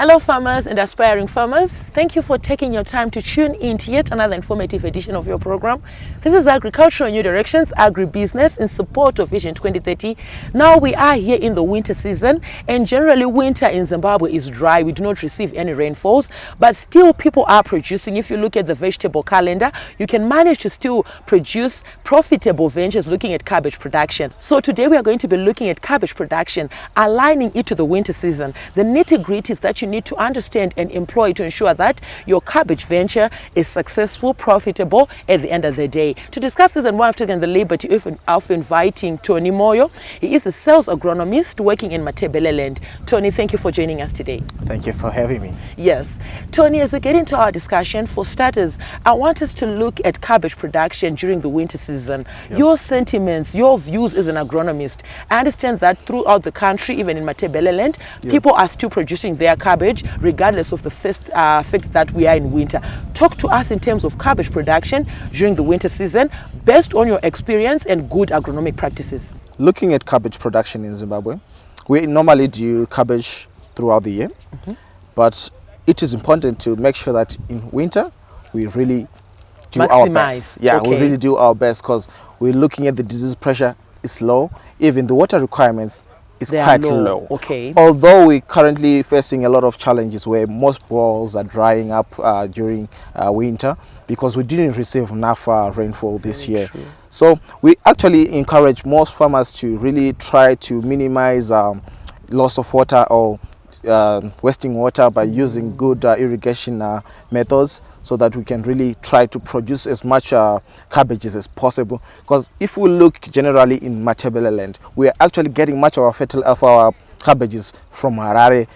Hello farmers and aspiring farmers, thank you for taking your time to tune in to yet another informative edition of your program. This is Agricultural New Directions, Agribusiness in support of Vision 2030. Now we are here in the winter season, and generally winter in Zimbabwe is dry. We do not receive any rainfalls, but still people are producing. If you look at the vegetable calendar, you can manage to still produce profitable ventures looking at cabbage production. So today we are going to be looking at cabbage production, aligning it to the winter season. The nitty-gritties that you need to understand and employ to ensure that your cabbage venture is successful, profitable at the end of the day. To discuss this and more, I've taken the liberty of inviting Tony Moyo. He is the sales agronomist working in Matebeleland. Tony, thank you for joining us today. Thank you for having me. Yes. Tony, as we get into our discussion, for starters, I want us to look at cabbage production during the winter season. Yep. Your sentiments, your views as an agronomist. I understand that throughout the country, even in Matebeleland, people are still producing their cabbage regardless of the fact that we are in winter. Talk to us in terms of cabbage production during the winter season based on your experience and good agronomic practices. Looking at cabbage production in Zimbabwe, we normally do cabbage throughout the year, but it is important to make sure that in winter we really do our best. Yeah, we really do our best because we're looking at the disease pressure is low, even the water requirements is quite low. Although we're currently facing a lot of challenges where most boreholes are drying up during winter because we didn't receive enough rainfall this year. True. So we actually encourage most farmers to really try to minimize loss of water or wasting water by using good irrigation methods, so that we can really try to produce as much cabbages as possible. Because if we look generally in Matebeleland, we are actually getting much of our cabbages from Harare,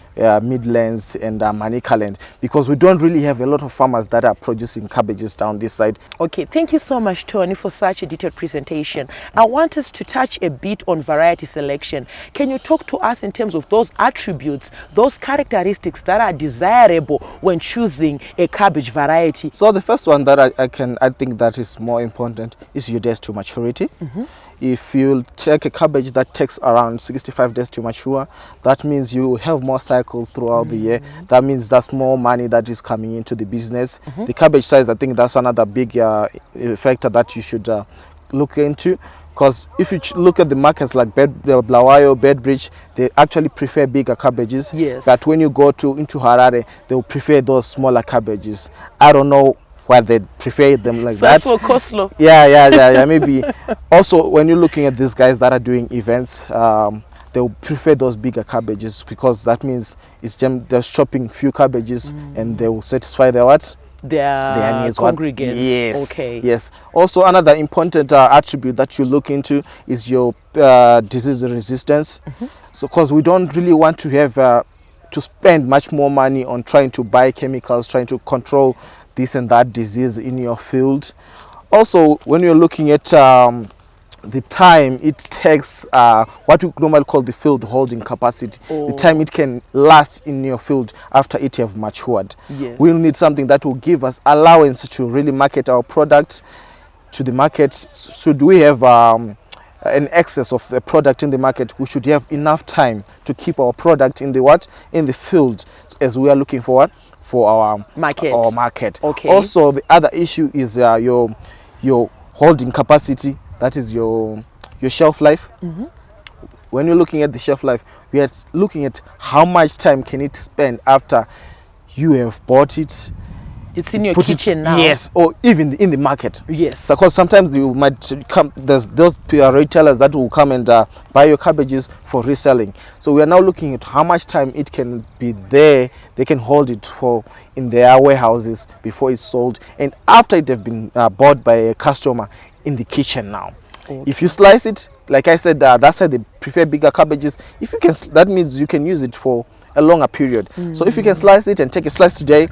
Midlands and Manicaland, because we don't really have a lot of farmers that are producing cabbages down this side. Okay, thank you so much, Tony, for such a detailed presentation. I want us to touch a bit on variety selection. Can you talk to us in terms of those attributes, those characteristics that are desirable when choosing a cabbage variety? So the first one that I think that is more important is your days to maturity. If you take a cabbage that takes around 65 days to mature, that means you have more cycles throughout the year. That means that's more money that is coming into the business. The cabbage size, I think that's another big factor that you should look into. Because if you look at the markets like Blawayo, Bedbridge, they actually prefer bigger cabbages. Yes. But when you go into Harare, they will prefer those smaller cabbages. I don't know why they prefer them like that. For coleslaw. Yeah, maybe. Also, when you're looking at these guys that are doing events, they will prefer those bigger cabbages, because that means it's they're chopping few cabbages and they will satisfy their what? Their needs. Congregants. Yes. Okay. Yes. Also, another important attribute that you look into is your disease resistance. So, because we don't really want to have to spend much more money on trying to buy chemicals, trying to control this and that disease in your field. Also, when you're looking at the time it takes, what we normally call the field holding capacity, the time it can last in your field after it have matured. Yes. We'll need something that will give us allowance to really market our product to the market. Should we have an excess of a product in the market, we should have enough time to keep our product in the field, as we are looking for our market. Okay. Also, the other issue is your holding capacity, that is your shelf life. When you're looking at the shelf life, we are looking at how much time can it spend after you have bought it. It's in your kitchen now. Yes, or even in the market. Yes. So, because sometimes you might come, there's those retailers that will come and buy your cabbages for reselling. So we are now looking at how much time it can be there. They can hold it for in their warehouses before it's sold, and after it have been bought by a customer in the kitchen now. If you slice it, like I said, that's why they prefer bigger cabbages. If you can, that means you can use it for a longer period. So if you can slice it and take a slice today,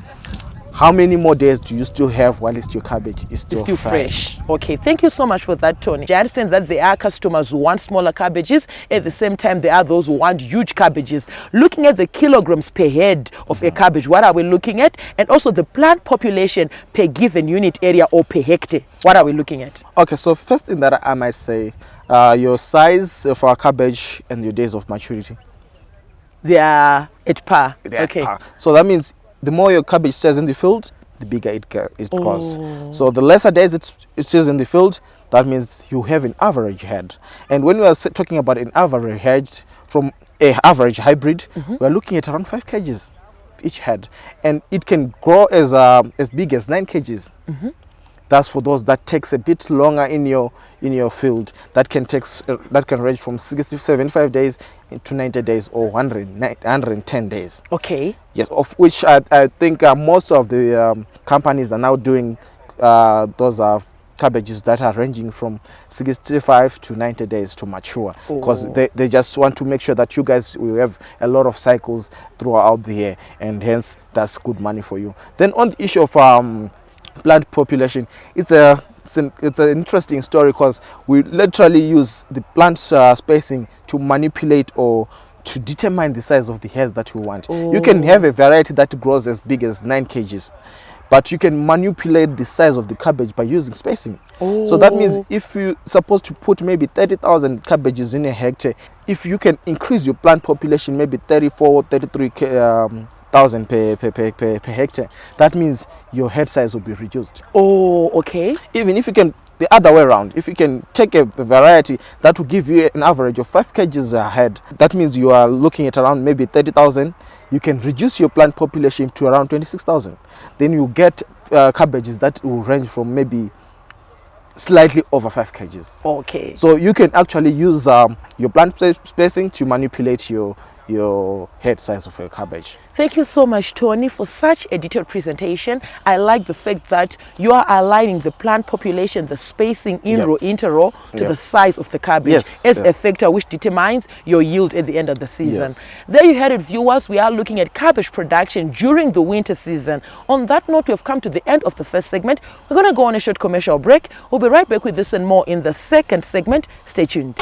how many more days do you still have while your cabbage is still fresh? Okay, thank you so much for that, Tony. I understand that there are customers who want smaller cabbages. At the same time, there are those who want huge cabbages. Looking at the kilograms per head of a cabbage, what are we looking at? And also the plant population per given unit area or per hectare, what are we looking at? Okay, so first thing that I might say, your size of our cabbage and your days of maturity. they are at par. They are at par. So that means the more your cabbage stays in the field, the bigger it grows. So the lesser days it stays in the field, that means you have an average head. And when we are talking about an average head from an average hybrid, we are looking at around 5 kgs each head, and it can grow as big as 9 kgs. That's for those that takes a bit longer in your field. That can range from 75 days to 90 days or 110 days. Okay. Yes, of which I think most of the companies are now doing those cabbages that are ranging from 65 to 90 days to mature, because they just want to make sure that you guys will have a lot of cycles throughout the year, and hence that's good money for you. Then on the issue of plant population, it's an interesting story, because we literally use the plant spacing to manipulate or to determine the size of the heads that we want. You can have a variety that grows as big as 9 kgs, but you can manipulate the size of the cabbage by using spacing. So that means if you're supposed to put maybe 30,000 cabbages in a hectare, if you can increase your plant population maybe 34 or 33,000 per hectare, that means your head size will be reduced. Even if you can, the other way around, if you can take a variety that will give you an average of 5 kgs a head, that means you are looking at around maybe 30,000. You can reduce your plant population to around 26,000. Then you get cabbages that will range from maybe slightly over 5 kgs. So you can actually use your plant spacing to manipulate your head size of your cabbage. Thank you so much, Tony, for such a detailed presentation. I like the fact that you are aligning the plant population, the spacing in row, inter-row, to the size of the cabbage as a factor which determines your yield at the end of the season. There you had it, viewers. We are looking at cabbage production during the winter season. On that note, we have come to the end of the first segment. We're going to go on a short commercial break. We'll be right back with this and more in the second segment. Stay tuned.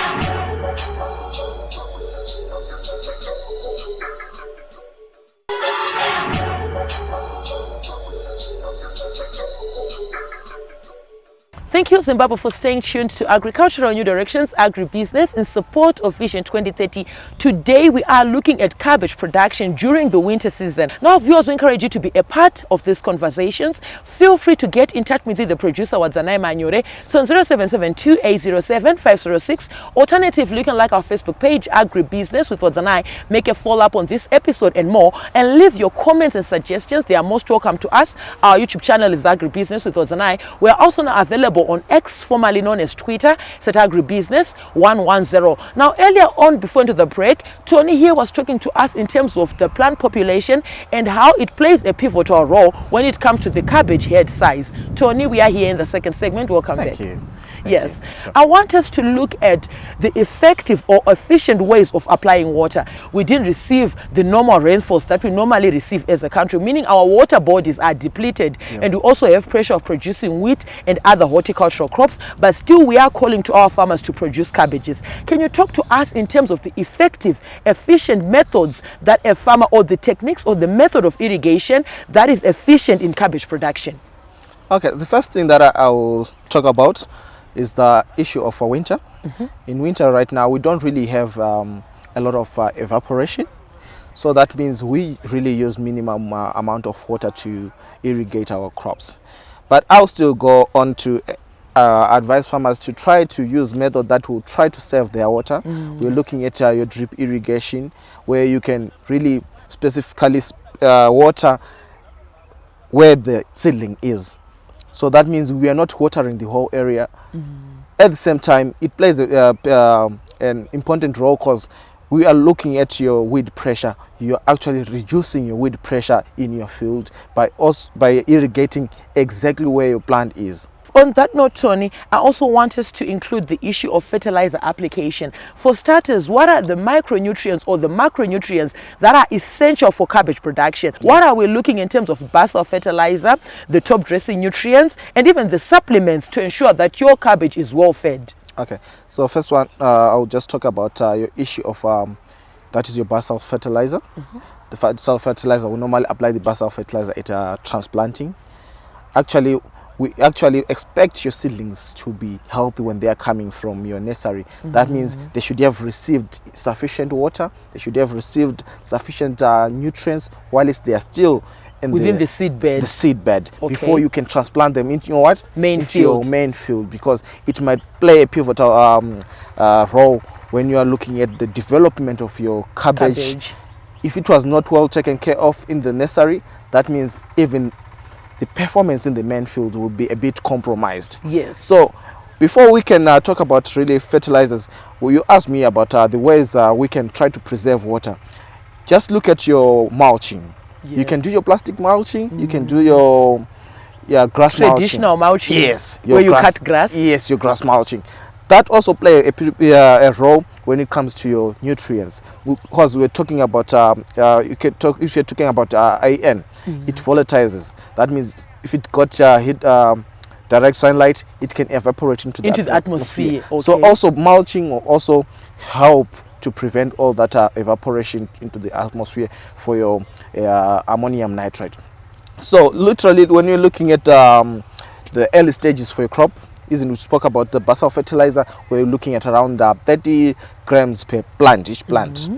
Thank you, Zimbabwe, for staying tuned to Agricultural New Directions, Agribusiness, in support of Vision 2030. Today, we are looking at cabbage production during the winter season. Now, viewers, we encourage you to be a part of these conversations. Feel free to get in touch with the producer, Wadzanai Manyore, so on 0772-807-506. Alternatively, you can like our Facebook page, Agribusiness with Wadzanai, make a follow-up on this episode and more, and leave your comments and suggestions. They are most welcome to us. Our YouTube channel is Agribusiness with Wadzanai. We are also now available on X, formerly known as Twitter, at Agribusiness 110. Now, earlier on, before into the break, Tony here was talking to us in terms of the plant population and how it plays a pivotal role when it comes to the cabbage head size. Tony, we are here in the second segment. Welcome back. Thank you. Yes, sure. I want us to look at the effective or efficient ways of applying water. We didn't receive the normal rainfalls that we normally receive as a country, meaning our water bodies are depleted, and we also have pressure of producing wheat and other horticultural crops, but still we are calling to our farmers to produce cabbages. Can you talk to us in terms of the effective, efficient methods that a farmer, or the techniques or the method of irrigation that is efficient in cabbage production? Okay, the first thing that I will talk about is the issue of winter. In winter right now, we don't really have a lot of evaporation. So that means we really use minimum amount of water to irrigate our crops. But I'll still go on to advise farmers to try to use method that will try to save their water. We're looking at your drip irrigation, where you can really specifically water where the seedling is. So that means we are not watering the whole area. At the same time, it plays an important role, because we are looking at your weed pressure. You are actually reducing your weed pressure in your field by irrigating exactly where your plant is. On that note, Tony, I also want us to include the issue of fertilizer application. For starters, what are the micronutrients or the macronutrients that are essential for cabbage production? What are we looking in terms of basal fertilizer, the top dressing nutrients, and even the supplements to ensure that your cabbage is well fed? Okay, so first one, I'll just talk about your issue of that is your basal fertilizer. The basal fertilizer, we normally apply the basal fertilizer at transplanting. Actually, we actually expect your seedlings to be healthy when they are coming from your nursery. That means they should have received sufficient water, they should have received sufficient nutrients whilst they are still within the seed bed. The seed bed, okay, before you can transplant them into your what? Your main field, because it might play a pivotal role when you are looking at the development of your cabbage. If it was not well taken care of in the nursery, that means even the performance in the main field will be a bit compromised. Yes. So before we can talk about really fertilizers, you asked me about the ways we can try to preserve water. Just look at your mulching. Yes. You can do your plastic mulching, you can do your grass traditional mulching. Yes. Where you cut grass. Yes, your grass mulching. That also play a role when it comes to your nutrients, because we're talking about if you're talking about AN, it volatilizes. That means if it got hit direct sunlight, it can evaporate into the atmosphere. Okay. So also mulching will also help to prevent all that evaporation into the atmosphere for your ammonium nitrate. So literally, when you're looking at the early stages for your crop, we spoke about the basal fertilizer, we're looking at around 30 grams per plant, each plant.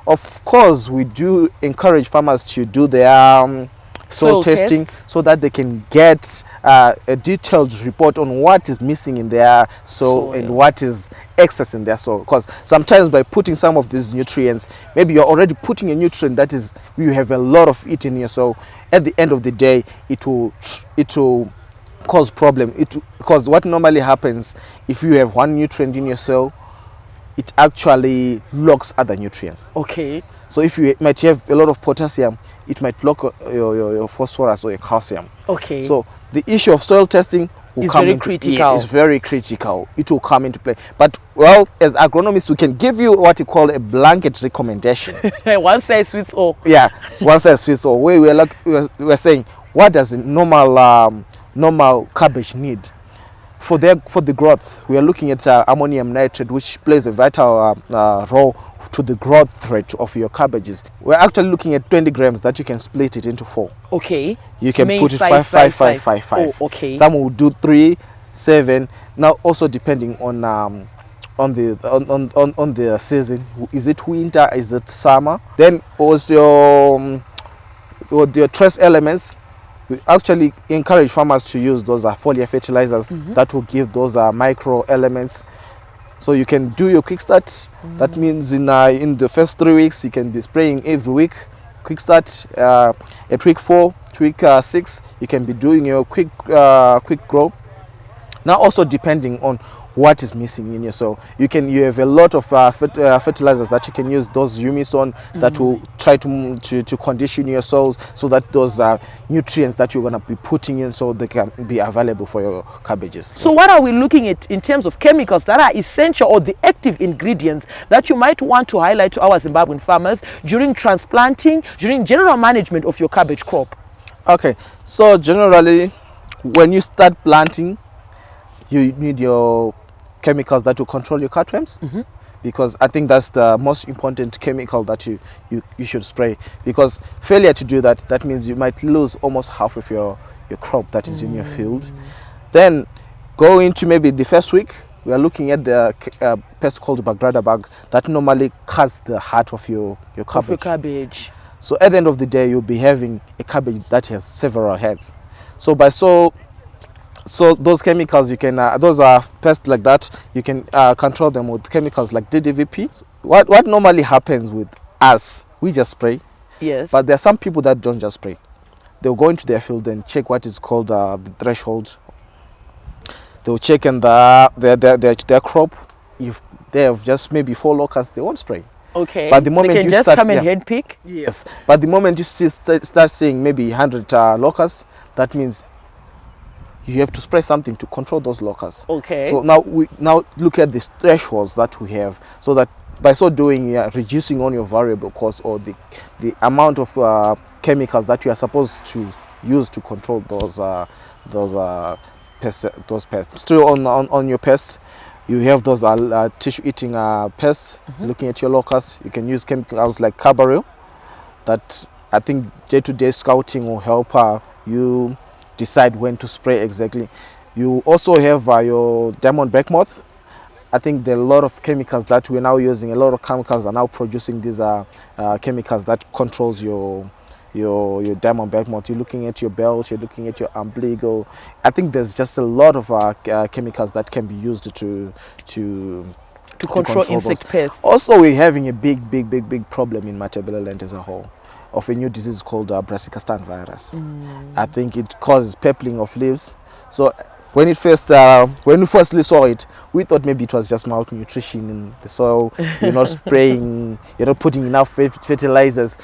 Of course, we do encourage farmers to do their soil testing so that they can get a detailed report on what is missing in their soil and what is excess in their soil. Because sometimes by putting some of these nutrients, maybe you're already putting a nutrient that is, you have a lot of it in your soil. At the end of the day, it will cause problem. Because what normally happens, if you have one nutrient in your soil, it actually locks other nutrients. Okay. So if you might have a lot of potassium, it might lock your phosphorus or your calcium. Okay. So the issue of soil testing will come into critical. Yeah, it's very critical. It will come into play. But well, as agronomists, we can give you what you call a blanket recommendation. One size fits all. Yeah, one size fits all. Where we're saying, what does a normal cabbage need for the growth? We are looking at ammonium nitrate, which plays a vital role to the growth rate of your cabbages. We're actually looking at 20 grams that you can split it into 4. Okay. You can put it 5. Oh, okay. Some will do 3, 7. Now also depending on the season. Is it winter? Is it summer? Then also your trace elements. We actually encourage farmers to use those foliar fertilizers that will give those micro elements. So you can do your quick start. That means in the first 3 weeks you can be spraying every week. Quick start at week 4, week 6 you can be doing your quick grow. Now also depending on what is missing in your soil, you have a lot of fertilizers that you can use. Those Humison that will try to condition your soils so that those nutrients that you're going to be putting in, so they can be available for your cabbages. So what are we looking at in terms of chemicals that are essential, or the active ingredients that you might want to highlight to our Zimbabwean farmers during transplanting, during general management of your cabbage crop? Okay, so generally when you start planting, you need your chemicals that will control your cutworms, because I think that's the most important chemical that you should spray, because failure to do that means you might lose almost half of your crop that is in your field. Then go into maybe the first week, we are looking at the pest called Bagrada bug that normally cuts the heart of your cabbage. So at the end of the day, you'll be having a cabbage that has several heads. So those chemicals, you can those are pests like that, you can control them with chemicals like DDVP. What normally happens with us, we just spray. Yes. But there are some people that don't just spray. They'll go into their field and check what is called the threshold. They'll check in their crop. If they have just maybe 4 locusts, they won't spray. Okay. But the moment they can you just come and head pick. Yes. But the moment you start seeing maybe 100 locusts, that means you have to spray something to control those locusts. Okay. So now look at the thresholds that we have, so that by so doing, reducing on your variable cost, or the amount of chemicals that you are supposed to use to control those pests. Still on your pests, you have those tissue-eating pests. Looking at your locusts, you can use chemicals like carbaryl. That I think day-to-day scouting will help you decide when to spray exactly. You also have your diamondback moth. I think there are a lot of chemicals that we're now using. A lot of chemicals are now producing these chemicals that controls your diamondback moth. You're looking at your belts, you're looking at your umbilical. I think there's just a lot of chemicals that can be used to control insect pests. Also, we're having a big problem in Matabeleland as a whole of a new disease called brassica stand virus. I think it causes purpling of leaves. So when we firstly saw it, we thought maybe it was just malnutrition in the soil. You're not spraying, you're not putting enough fertilizers,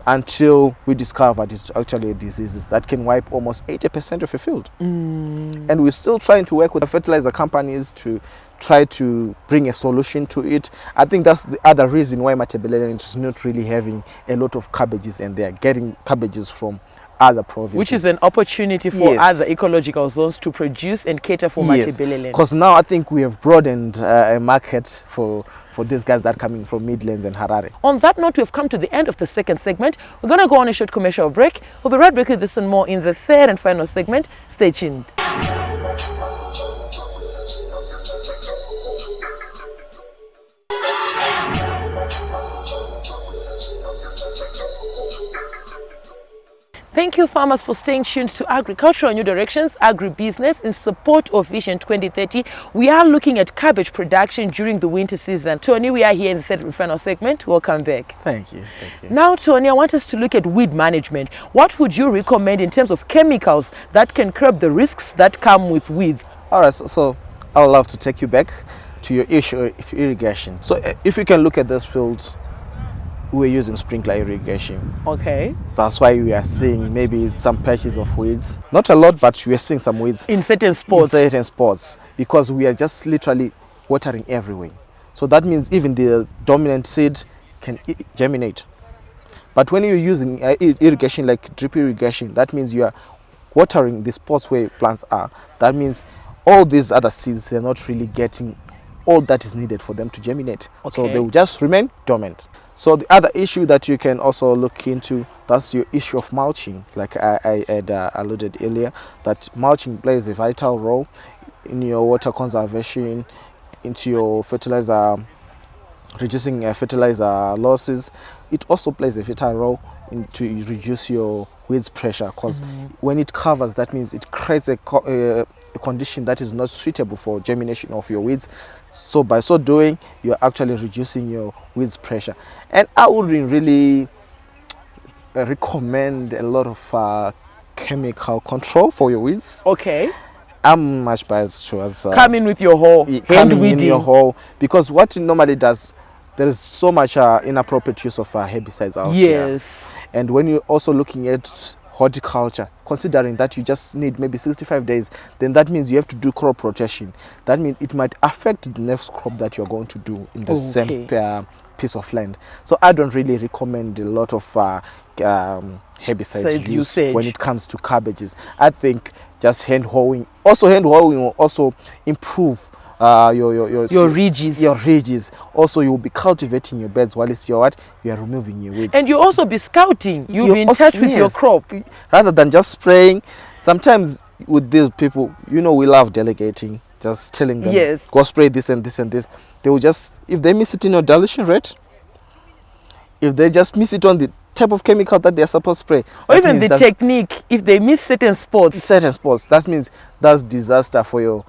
until we discovered it's actually a disease that can wipe almost 80% of a field. And we're still trying to work with the fertilizer companies to try to bring a solution to it. I think that's the other reason why Matabeleland is not really having a lot of cabbages, and they're getting cabbages from other provinces. Which is an opportunity for other ecological zones to produce and cater for Matabeleland. Because now I think we have broadened a market for these guys that are coming from Midlands and Harare. On that note, we've come to the end of the second segment. We're going to go on a short commercial break. We'll be right back with this and more in the third and final segment. Stay tuned. Thank you, farmers, for staying tuned to Agricultural New Directions, Agribusiness, in support of Vision 2030. We are looking at cabbage production during the winter season. Tony, we are here in the third and final segment. Welcome back. Thank you. Thank you. Now, Tony, I want us to look at weed management. What would you recommend in terms of chemicals that can curb the risks that come with weeds? All right, so I would love to take you back to your issue of irrigation. So if you can look at this field, we're using sprinkler irrigation. Okay. That's why we are seeing maybe some patches of weeds. Not a lot, but we are seeing some weeds. In certain spots. In certain spots. Because we are just literally watering everywhere. So that means even the dominant seed can germinate. But when you're using irrigation like drip irrigation, that means you are watering the spots where plants are. That means all these other seeds, they're not really getting all that is needed for them to germinate. Okay. So they will just remain dormant. So the other issue that you can also look into, that's your issue of mulching. Like I had alluded earlier, that mulching plays a vital role in your water conservation, into your fertilizer, reducing fertilizer losses. It also plays a vital role to reduce your weeds pressure, because when it covers, that means it creates a condition that is not suitable for germination of your weeds. So by so doing, you're actually reducing your weeds pressure. And I wouldn't really recommend a lot of chemical control for your weeds. Okay. I'm much biased towards come in with your hoe, hand weeding. In your hoe, because what it normally does, there is so much inappropriate use of herbicides out here. Yes. And when you're also looking at horticulture, considering that you just need maybe 65 days, then that means you have to do crop rotation. That means it might affect the next crop that you're going to do in the same piece of land. So I don't really recommend a lot of herbicide use when it comes to cabbages. I think just hand hoeing. Also hand hoeing will also improve your ridges. Also, you'll be cultivating your beds while you are removing your weeds. And you'll also be scouting. You'll be in touch with your crop. Rather than just spraying. Sometimes with these people, we love delegating. Just telling them, go spray this and this and this. They will just, if they miss it in your dilution rate, if they just miss it on the type of chemical that they're supposed to spray. Or even the technique, if they miss certain spots. That means that's disaster for your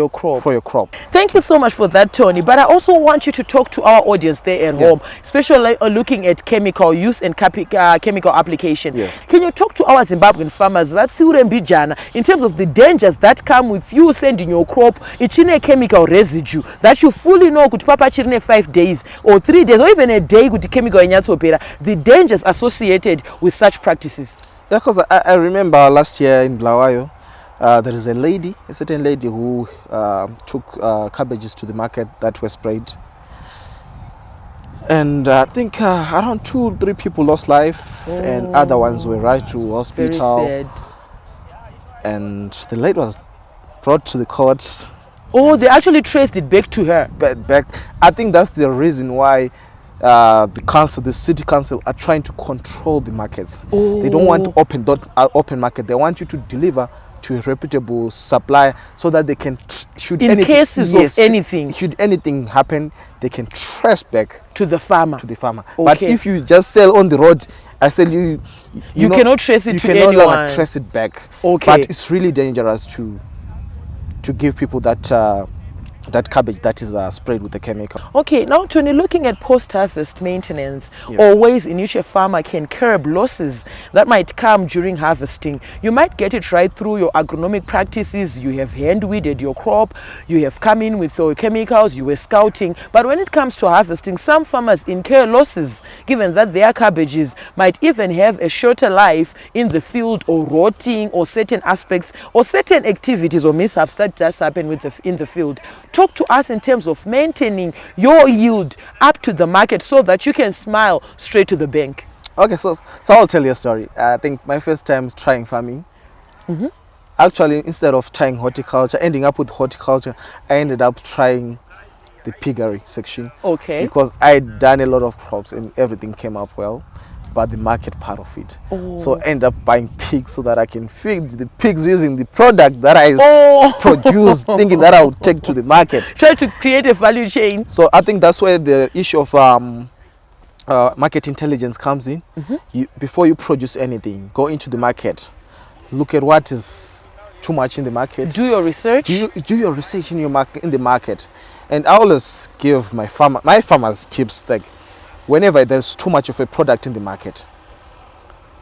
crop. Thank you so much for that, Tony. But I also want you to talk to our audience there at home, especially looking at chemical use and chemical application. Yes. Can you talk to our Zimbabwean farmers in terms of the dangers that come with you sending your crop in a chemical residue that you fully know could papa 5 days or 3 days or even a day with the chemical the dangers associated with such practices? Yeah, because I remember last year in Blawayo, there is a certain lady who took cabbages to the market that were sprayed. And I think around 2-3 people lost life, and other ones were rushed to hospital. Very sad. And the lady was brought to the court. Oh, they actually traced it back to her. Back. I think that's the reason why the city council are trying to control the markets. They don't want open market. They want you to deliver to a reputable supplier so that they can, should anything happen, they can trace back to the farmer. But if you just sell on the road, I sell you cannot trace it you to cannot anyone. Longer trace it back. But it's really dangerous to give people that cabbage that is sprayed with the chemical. Okay, now Tony, looking at post-harvest maintenance, or ways in which a farmer can curb losses that might come during harvesting. You might get it right through your agronomic practices. You have hand-weeded your crop, you have come in with your chemicals, you were scouting. But when it comes to harvesting, some farmers incur losses given that their cabbages might even have a shorter life in the field, or rotting, or certain aspects, or certain activities or mishaps that just happen in the field. Talk to us in terms of maintaining your yield up to the market so that you can smile straight to the bank. Okay, so I'll tell you a story. I think my first time trying farming, actually, instead of trying horticulture, ending up with horticulture, I ended up trying the piggery section. Okay. Because I had done a lot of crops and everything came up well, but the market part of it. So I end up buying pigs so that I can feed the pigs using the product that I produce, thinking that I would take to the market. Try to create a value chain. So I think that's where the issue of market intelligence comes in. Before you produce anything, go into the market, look at what is too much in the market. Do your research. Do your research in the market. And I always give my farmers tips, like, whenever there's too much of a product in the market,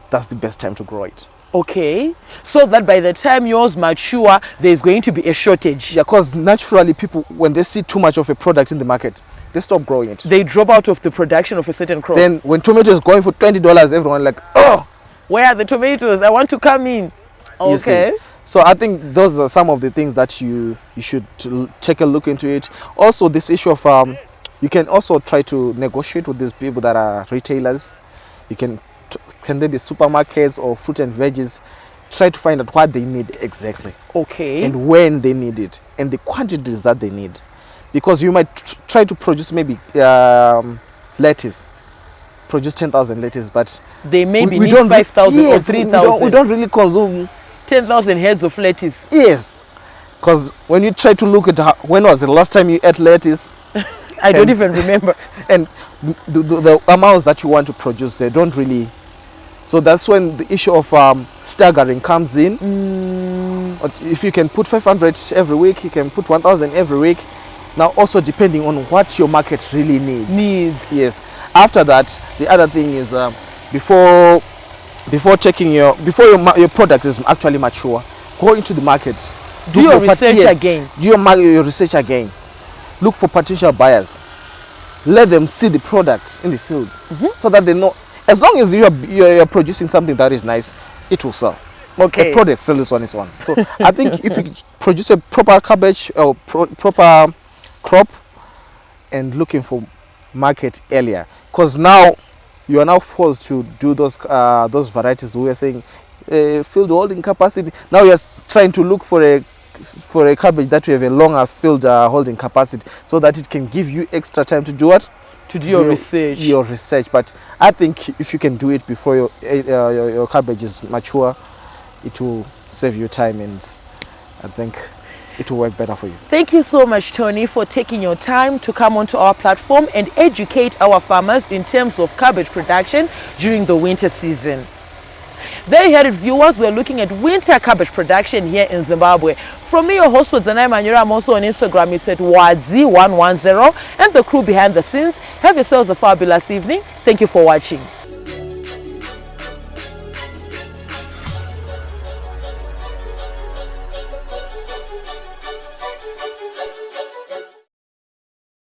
that's the best time to grow it. Okay, so that by the time yours mature, there's going to be a shortage. Yeah, because naturally people, when they see too much of a product in the market, they stop growing it. They drop out of the production of a certain crop. Then when tomatoes going for $20, everyone like, oh, where are the tomatoes? I want to come in. Okay. So I think those are some of the things that you should take a look into it. Also, this issue of you can also try to negotiate with these people that are retailers. You can they be supermarkets or fruit and veggies? Try to find out what they need exactly. Okay. And when they need it, and the quantities that they need. Because you might try to produce maybe lettuce, produce 10,000 lettuce, but they maybe need 5,000 or 3,000. We don't really consume 10,000 heads of lettuce. Yes. Because when you try to look at when was the last time you ate lettuce, I don't even remember. And the amounts that you want to produce, they don't really. So that's when the issue of staggering comes in. But if you can put 500 every week, you can put 1,000 every week. Now, also depending on what your market really needs. Yes. After that, the other thing is before your product is actually mature, go into the market. Do your research again. Do your research again. Look for potential buyers. Let them see the product in the field, so that they know. As long as you're producing something that is nice, it will sell. Okay. A product sells on its own. So I think if you produce a proper cabbage or proper crop, and looking for market earlier, because now you are now forced to do those varieties we were saying field holding capacity. Now you're trying to look for a cabbage that will have a longer field holding capacity, so that it can give you extra time to do what? To do your research. Your research. But I think if you can do it before your cabbage is mature, it will save you time, and I think it will work better for you. Thank you so much, Tony, for taking your time to come onto our platform and educate our farmers in terms of cabbage production during the winter season. There you had it, viewers. We're looking at winter cabbage production here in Zimbabwe. From me, your host was Zanai Manyura. I'm also on Instagram. It's at Wadzi110. And the crew behind the scenes. Have yourselves a fabulous evening. Thank you for watching.